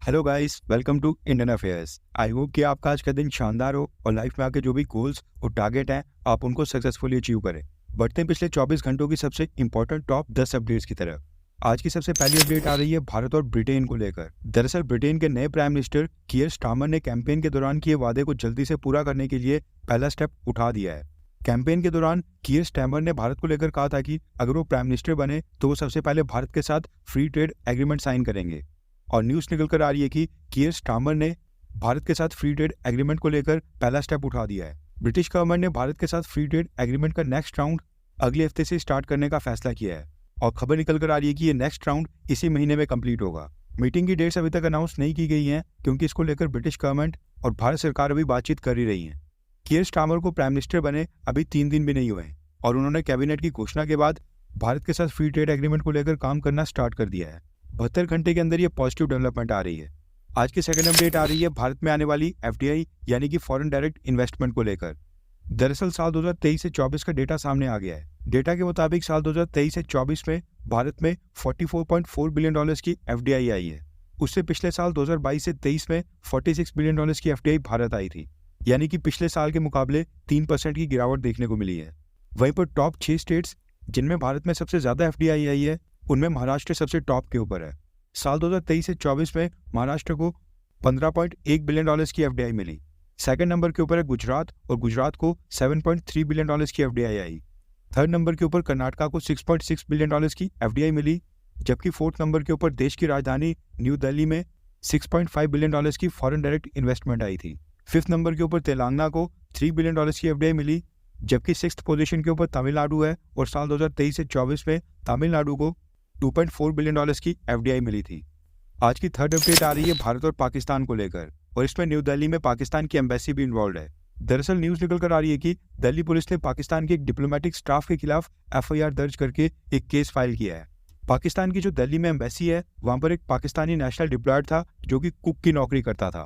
Hello guys, welcome to Indian affairs. I hope कि आपका आज का दिन शानदार हो और लाइफ में आपके जो भी गोल्स और टारगेट हैं आप उनको सक्सेसफुली अचीव करें। बढ़ते हैं पिछले 24 घंटों की सबसे इंपॉर्टेंट टॉप 10 अपडेट्स की तरफ। आज की सबसे पहली अपडेट आ रही है भारत और ब्रिटेन को लेकर। दरअसल ब्रिटेन के नए प्राइम मिनिस्टर कीयर स्टारमर ने कैंपेन के दौरान किए वादे को जल्दी से पूरा करने के लिए पहला स्टेप उठा दिया है। कैंपेन के दौरान कीयर स्टारमर ने भारत को लेकर कहा था कि अगर वो प्राइम मिनिस्टर बने तो वो सबसे पहले भारत के साथ फ्री ट्रेड एग्रीमेंट साइन करेंगे। और न्यूज़ निकल कर आ रही है कि कीयर स्टारमर ने भारत के साथ फ्री ट्रेड एग्रीमेंट को लेकर पहला स्टेप उठा दिया है। ब्रिटिश गवर्नमेंट ने भारत के साथ फ्री ट्रेड एग्रीमेंट का नेक्स्ट राउंड अगले हफ्ते से स्टार्ट करने का फैसला किया है और खबर निकल कर आ रही है कि ये नेक्स्ट राउंड इसी महीने में कंप्लीट होगा। मीटिंग की डेट्स अभी तक अनाउंस नहीं की गई हैं क्योंकि इसको लेकर ब्रिटिश गवर्नमेंट और भारत सरकार अभी बातचीत कर ही रही है। कीयर स्टारमर को प्राइम मिनिस्टर बने अभी 3 दिन भी नहीं हुए हैं और उन्होंने कैबिनेट की घोषणा के बाद भारत के साथ फ्री ट्रेड एग्रीमेंट को लेकर काम करना स्टार्ट कर दिया है। 72 घंटे के अंदर ये पॉजिटिव डेवलपमेंट आ रही है। आज की सेकंड अपडेट आ रही है भारत में आने वाली एफडीआई यानी कि फॉरेन डायरेक्ट इन्वेस्टमेंट को लेकर। दरअसल साल 2023 से 24 का डेटा सामने आ गया है। डेटा के मुताबिक साल 2023 से 24 में भारत में $44.4 बिलियन की एफडीआई आई है। उससे पिछले साल 2022 से 23 में $46 बिलियन की एफडीआई भारत आई थी, यानी कि पिछले साल के मुकाबले 3% की गिरावट देखने को मिली है। वहीं पर टॉप 6 स्टेट्स जिनमें भारत में सबसे ज्यादा एफडीआई आई है उनमें महाराष्ट्र सबसे टॉप के ऊपर है। साल 2023 से 24 में महाराष्ट्र को $15.1 बिलियन की एफडीआई मिली। सेकंड नंबर के ऊपर है गुजरात और गुजरात को $7.3 बिलियन की एफडीआई आई। थर्ड नंबर के ऊपर कर्नाटका को $6.6 बिलियन की एफडीआई मिली, जबकि फोर्थ नंबर के ऊपर देश की राजधानी न्यू दिल्ली में $6.5 बिलियन की फॉरेन डायरेक्ट इन्वेस्टमेंट आई थी। फिफ्थ नंबर के ऊपर तेलंगाना को $3 बिलियन की एफडीआई मिली, जबकि सिक्स्थ पोजीशन के ऊपर तमिलनाडु है और साल 2023 से 24 में तमिलनाडु को $2.4 बिलियन की एफडीआई मिली थी। आज की थर्ड अपडेट आ रही है भारत और पाकिस्तान को लेकर और इसमें न्यू दिल्ली में पाकिस्तान की एम्बेसी भी इन्वॉल्व है। दरअसल न्यूज़ निकल कर आ रही है कि दिल्ली पुलिस ने पाकिस्तान के एक डिप्लोमेटिक स्टाफ के खिलाफ एफआईआर दर्ज करके एक केस फाइल किया है। पाकिस्तान की जो दिल्ली में एम्बेसी है वहां पर एक पाकिस्तानी नेशनल डिप्लॉयड था जो कि कुक की नौकरी करता था,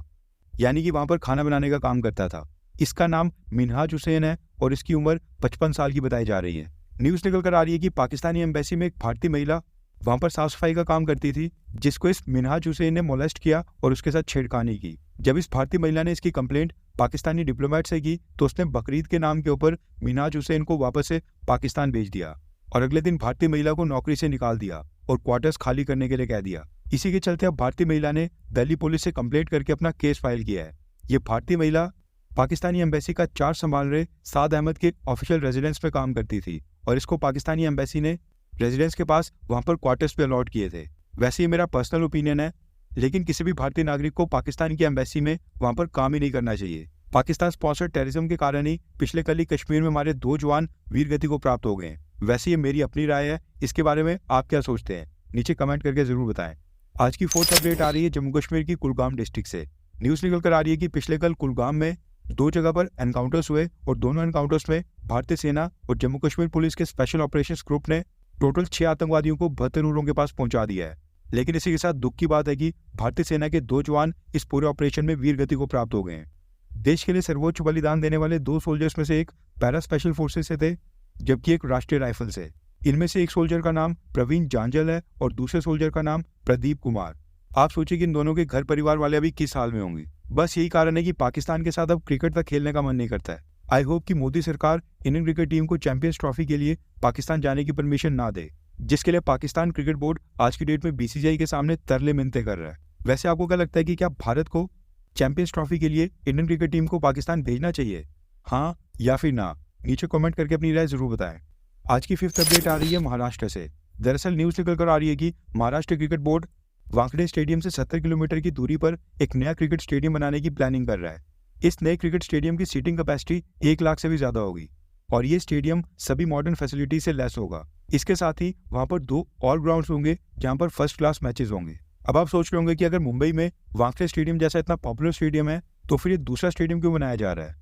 यानी कि वहां पर खाना बनाने का काम करता था। इसका नाम मिनहाज हुसैन है और इसकी उम्र 55 साल की बताई जा रही है। न्यूज़ निकल कर आ रही है कि पाकिस्तानी एम्बेसी में एक भारतीय महिला वहां पर साफ सफाई का काम करती थी, जिसको इस मिनहाज हुसैन ने मोलेस्ट किया और उसके साथ छेड़खानी की। जब इस भारतीय महिला ने इसकी कंप्लेंट पाकिस्तानी डिप्लोमेट से की तो उसने बकरीद के नाम के ऊपर मिनहाज हुसैन को वापस से पाकिस्तान भेज दिया और अगले दिन भारतीय महिला को नौकरी से निकाल दिया और क्वार्टर्स खाली करने के लिए कह दिया। इसी के चलते अब भारतीय महिला ने दिल्ली पुलिस से कंप्लेंट करके अपना केस फाइल किया है। ये भारतीय महिला पाकिस्तानी एम्बेसी का चार्ज संभाल रहे साद अहमद के ऑफिशियल रेजिडेंस पे काम करती थी और इसको पाकिस्तानी एम्बेसी ने रेजिडेंस के पास वहां पर क्वार्टर्स पे अलॉट किए थे। वैसे ये मेरा पर्सनल ओपिनियन है, लेकिन किसी भी भारतीय नागरिक को पाकिस्तान की एम्बेसी में वहां पर काम ही नहीं करना चाहिए। पाकिस्तान स्पॉन्सर टेररिज्म के कारण ही पिछले कल ही कश्मीर में हमारे 2 जवान वीर गति को प्राप्त हो गए हैं। वैसे ये मेरी अपनी राय है, इसके बारे में आप क्या सोचते हैं नीचे कमेंट करके जरूर बताएं। आज की फोर्थ अपडेट आ रही है जम्मू कश्मीर की कुलगाम डिस्ट्रिक्ट से। न्यूज निकल कर आ रही है कि पिछले कल कुलगाम में 2 जगह पर एनकाउंटर्स हुए और दोनों एनकाउंटर्स में भारतीय सेना और जम्मू कश्मीर पुलिस के स्पेशल ऑपरेशंस ग्रुप ने टोटल 6 आतंकवादियों को 72 उग्रों के पास पहुंचा दिया है। लेकिन इसी के साथ दुख की बात है कि भारतीय सेना के 2 जवान इस पूरे ऑपरेशन में वीर गति को प्राप्त हो गए हैं। देश के लिए सर्वोच्च बलिदान देने वाले 2 सोल्जर्स में से एक पैरा स्पेशल फोर्सेस से थे, जबकि एक राष्ट्रीय राइफल से। इनमें से एक सोल्जर का नाम प्रवीण जांजल है और दूसरे सोल्जर का नाम प्रदीप कुमार। आप सोचिए कि इन दोनों के घर परिवार वाले अभी किस हाल में होंगे। बस यही कारण है कि पाकिस्तान के साथ अब क्रिकेट तक खेलने का मन नहीं करता है। आई होप कि मोदी सरकार इंडियन क्रिकेट टीम को चैंपियंस ट्रॉफी के लिए पाकिस्तान जाने की परमिशन ना दे, जिसके लिए पाकिस्तान क्रिकेट बोर्ड आज की डेट में बीसीसीआई के सामने तरले मिन्नतें कर रहा है। वैसे आपको क्या लगता है कि क्या भारत को चैंपियंस ट्रॉफी के लिए इंडियन क्रिकेट टीम को पाकिस्तान भेजना चाहिए, हाँ या फिर ना? नीचे कमेंट करके अपनी राय जरूर बताएं। आज की फिफ्थ अपडेट आ रही है महाराष्ट्र से। दरअसल न्यूज निकल कर आ रही है कि Maharashtra cricket board Wankhede stadium से 70 किलोमीटर की दूरी पर एक नया क्रिकेट स्टेडियम बनाने की प्लानिंग कर रहा है। इस नए क्रिकेट स्टेडियम की सीटिंग कैपेसिटी 1 लाख से भी ज्यादा होगी और ये स्टेडियम सभी मॉडर्न फैसिलिटी से लैस होगा। इसके साथ ही वहां पर 2 ऑल ग्राउंड्स होंगे जहां पर फर्स्ट क्लास मैचेस होंगे। अब आप सोच रहे होंगे कि अगर मुंबई में वानखेड़े स्टेडियम जैसा इतना पॉपुलर स्टेडियम है तो फिर ये दूसरा स्टेडियम क्यों बनाया जा रहा है।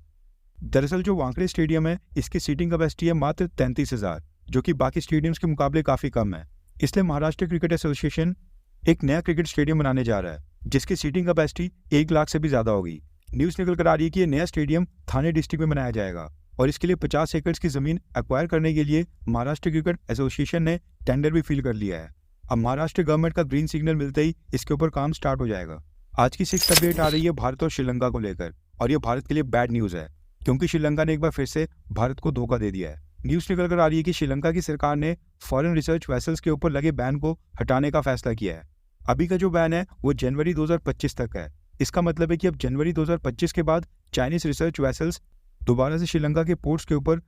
दरअसल जो वानखेड़े स्टेडियम है इसकी सीटिंग कैपेसिटी है मात्र 33,000, जो कि बाकी स्टेडियम्स के मुकाबले काफी कम है। इसलिए महाराष्ट्र क्रिकेट एसोसिएशन एक नया क्रिकेट स्टेडियम बनाने जा रहा है जिसकी सीटिंग कैपेसिटी 1 लाख से भी ज्यादा होगी। न्यूज निकल कर आ रही है कि यह नया स्टेडियम थाने डिस्ट्रिक्ट में बनाया जाएगा और इसके लिए 50 एकड़ की जमीन एक्वायर करने के लिए महाराष्ट्र क्रिकेट एसोसिएशन ने टेंडर भी फिल कर लिया है। अब महाराष्ट्र गवर्नमेंट का ग्रीन सिग्नल मिलते ही इसके ऊपर काम स्टार्ट हो जाएगा। आज की सिक्स अपडेट आ रही है भारत और श्रीलंका को लेकर, और ये भारत के लिए बैड न्यूज़ है क्योंकि श्रीलंका ने एक बार फिर से भारत को धोखा दे दिया है। न्यूज़ निकल कर आ रही है कि श्रीलंका की सरकार ने फॉरेन रिसर्च वेसल्स के ऊपर लगे बैन को हटाने का फैसला किया है। अभी का जो बैन है वो जनवरी 2025 तक है। इसका मतलब है कि अब जनवरी 2025 के बाद चाइनीज रिसर्च वेसल्स दोबारा से श्रीलंका के पोर्ट्स के ऊपर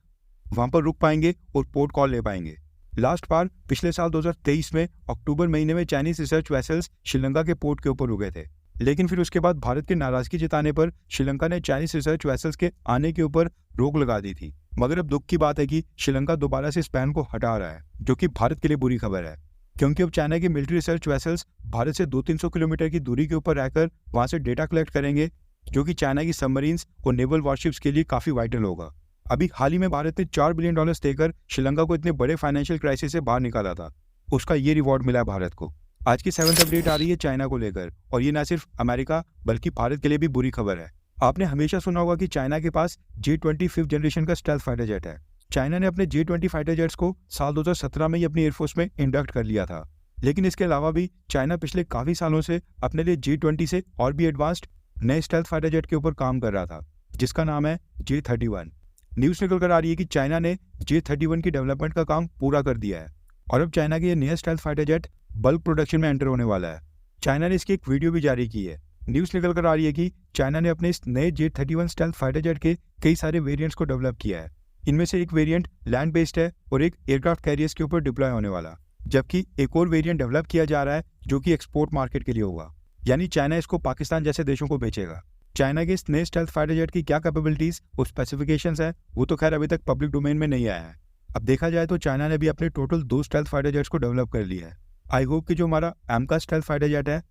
वहां पर रुक पाएंगे और पोर्ट कॉल ले पाएंगे। लास्ट बार पिछले साल 2023 में अक्टूबर महीने में चाइनीज रिसर्च वेसल्स श्रीलंका के पोर्ट के ऊपर रुके थे, लेकिन फिर उसके बाद भारत की नाराजगी जताने पर श्रीलंका ने चाइनीज रिसर्च वेसल्स के आने के ऊपर रोक लगा दी थी। मगर अब दुख की बात है कि श्रीलंका दोबारा से इस बैन को हटा रहा है, जो कि भारत के लिए बुरी खबर है क्योंकि अब चाइना के मिलिट्री रिसर्च वेसल्स भारत से 200-300 किलोमीटर की दूरी के ऊपर रहकर वहां से डेटा कलेक्ट करेंगे, जो कि चाइना की सबमरीन्स और नेवल वॉरशिप्स के लिए काफी वाइटल होगा। अभी हाल ही में भारत ने $4 बिलियन देकर श्रीलंका को इतने बड़े फाइनेंशियल क्राइसिस से बाहर निकाला था, उसका ये रिवॉर्ड मिला भारत को। आज की 7th अपडेट आ रही है चाइना को लेकर, और ये न सिर्फ अमेरिका बल्कि भारत के लिए भी बुरी खबर है। आपने हमेशा सुना होगा कि चाइना के पास J-20 5th जनरेशन का स्टेल्थ फाइटर जेट है। चाइना ने अपने J-20 फाइटर जेट्स को साल 2017 में ही अपनी एयरफोर्स में इंडक्ट कर लिया था, लेकिन इसके अलावा भी चाइना पिछले काफी सालों से अपने लिए J-20 से और भी एडवांस्ड नए स्टेल्थ फाइटर जेट के ऊपर काम कर रहा था, जिसका नाम है J-31। न्यूज निकल कर आ रही है कि चाइना ने J-31 की डेवलपमेंट का काम पूरा कर दिया है और अब चाइना के ये नया stealth fighter jet bulk production में एंटर होने वाला है। चाइना ने इसकी एक वीडियो भी जारी की है। न्यूज निकल कर आ रही है कि चाइना ने अपने इस नए J-31 स्टेल्थ फाइटर जेट के कई सारे वेरिएंट्स को डेवलप किया है। इनमें से एक वेरिएंट लैंड बेस्ड है और एक एयरक्राफ्ट कैरियर्स के ऊपर डिप्लॉय होने वाला, जबकि एक और वेरिएंट डेवलप किया जा रहा है जो कि एक्सपोर्ट मार्केट के लिए होगा, यानी चाइना इसको पाकिस्तान जैसे देशों को बेचेगा। चाइना के इस नए स्टेल्थ फाइटर जेट की क्या कैपेबिलिटीज और स्पेसिफिकेशंस है वो तो खैर अभी तक पब्लिक डोमेन में नहीं आया है। अब देखा जाए तो चाइना ने भी अपने टोटल 2 स्टेल्थ फाइटर जेट्स को डेवलप कर लिया है। आई होप कि जो हमारा AMCA स्टेल्थ फाइटर जेट है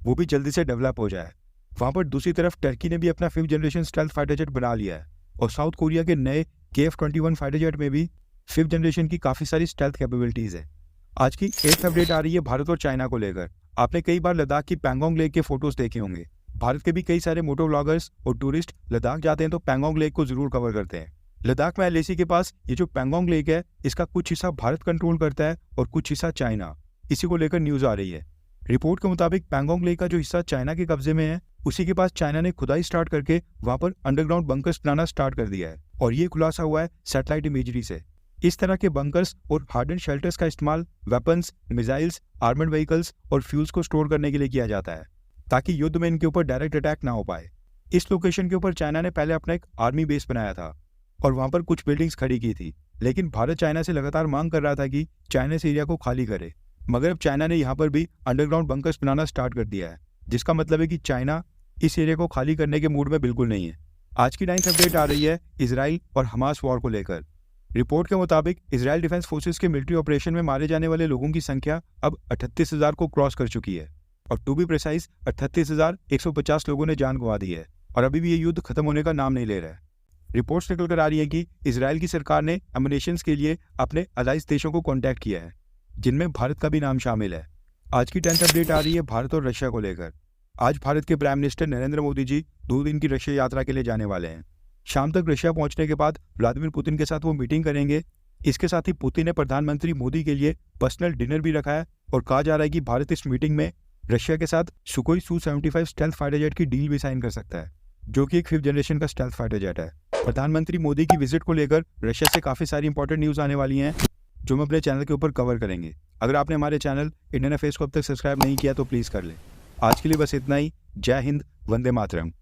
वो भी जल्दी से डेवलप हो जाए। वहां पर दूसरी तरफ टर्की ने भी अपना 5th generation stealth fighter jet बना लिया है और साउथ कोरिया के नए KF-21 फाइटर जेट में भी 5th जनरेशन की काफी सारी स्टेल्थ कैपेबिलिटीज है। आज की 8th अपडेट आ रही है भारत और चाइना को लेकर। आपने कई बार लद्दाख की पैंगोंग लेक के फोटोज देखे होंगे। भारत के भी कई सारे मोटो व्लॉगर्स और टूरिस्ट लद्दाख जाते हैं तो पैंगोंग लेक को जरूर कवर करते हैं। लद्दाख में LAC के पास ये जो पैंगोंग लेक है इसका कुछ हिस्सा भारत कंट्रोल करता है और कुछ हिस्सा चाइना। इसी को लेकर न्यूज आ रही है। रिपोर्ट के मुताबिक पैंगोंग लेक का जो हिस्सा चाइना के कब्जे में है उसी के पास चाइना ने खुदाई स्टार्ट करके वहां पर अंडरग्राउंड बंकर्स बनाना स्टार्ट कर दिया है, और ये खुलासा हुआ है सैटेलाइट इमेजरी से। इस तरह के बंकर्स और हार्डन शेल्टर्स का इस्तेमाल वेपन्स, मिसाइल्स, आर्मर्ड व्हीकल्स और फ्यूल्स को स्टोर करने के लिए किया जाता है ताकि युद्ध में इनके ऊपर डायरेक्ट अटैक ना हो पाए। इस लोकेशन के ऊपर चाइना ने पहले अपना एक आर्मी बेस बनाया था और वहां पर कुछ बिल्डिंग्स खड़ी की थी, लेकिन भारत चाइना से लगातार मांग कर रहा था कि चाइना इस एरिया को खाली करे। मगर अब चाइना ने यहाँ पर भी अंडरग्राउंड बंकर्स बनाना स्टार्ट कर दिया है, जिसका मतलब है कि चाइना इस एरिया को खाली करने के मूड में बिल्कुल नहीं है। आज की 9th अपडेट आ रही है इजराइल और हमास वॉर को लेकर। रिपोर्ट के मुताबिक इजराइल डिफेंस फोर्सेस के मिलिट्री ऑपरेशन में मारे जाने वाले लोगों की संख्या अब 38,000 को क्रॉस कर चुकी है, और टू बी प्रिसाइज 38,150 लोगों ने जान गंवा दी है, और अभी भी ये युद्ध खत्म होने का नाम नहीं ले रहा है। रिपोर्ट्स निकल कर आ रही है कि इजराइल की सरकार ने एमुनेशंस के लिए अपने अलाइज देशों को कॉन्टैक्ट किया है, जिनमें भारत का भी नाम शामिल है। आज की 10th अपडेट आ रही है भारत और रशिया को लेकर। आज भारत के प्राइम मिनिस्टर नरेंद्र मोदी जी 2 दिन की रशिया यात्रा के लिए जाने वाले हैं। शाम तक रशिया पहुंचने के बाद व्लादिमीर पुतिन के साथ वो मीटिंग करेंगे। इसके साथ ही पुतिन ने प्रधानमंत्री मोदी के लिए पर्सनल डिनर भी रखा है, और कहा जा रहा है कि भारत इस मीटिंग में रशिया के साथ सुकोई Su-75 स्टेल्थ फाइटर जेट की डील भी साइन कर सकता है, जो कि एक 5th जनरेशन का स्टेल्थ फाइटर जेट है। प्रधानमंत्री मोदी की विजिट को लेकर रशिया से काफी सारी इंपॉर्टेंट न्यूज आने वाली हैं, जो हम अपने चैनल के ऊपर कवर करेंगे। अगर आपने हमारे चैनल इंडियन अफेयर्स को अब तक सब्सक्राइब नहीं किया तो प्लीज कर लें। आज के लिए बस इतना ही। जय हिंद, वंदे मातरम।